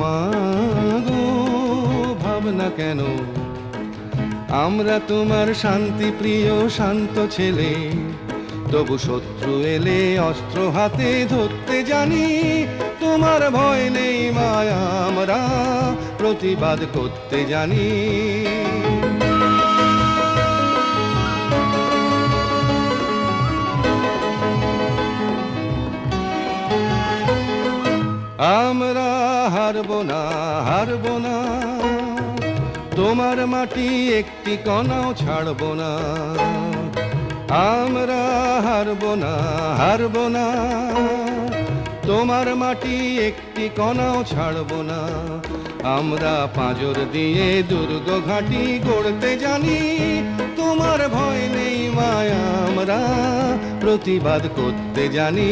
মাগো ভাবনা কেন, আমরা তোমার শান্তি প্রিয় শান্ত ছেলে, তবু শত্রু এলে অস্ত্র হাতে ধরতে জানি। তোমার ভয় নেই মায়া, আমরা প্রতিবাদ করতে জানি। আমরা হারবো না, হারবো না, তোমার মাটি একটি কণাও ছাড়বো না। আমরা হারবো না, হারবো না, তোমার মাটি একটি কণাও ছাড়বো না। আমরা পাঁজর দিয়ে দুর্গ ঘাঁটি গড়তে জানি। তোমার ভয় নেই মায়া, আমরা প্রতিবাদ করতে জানি।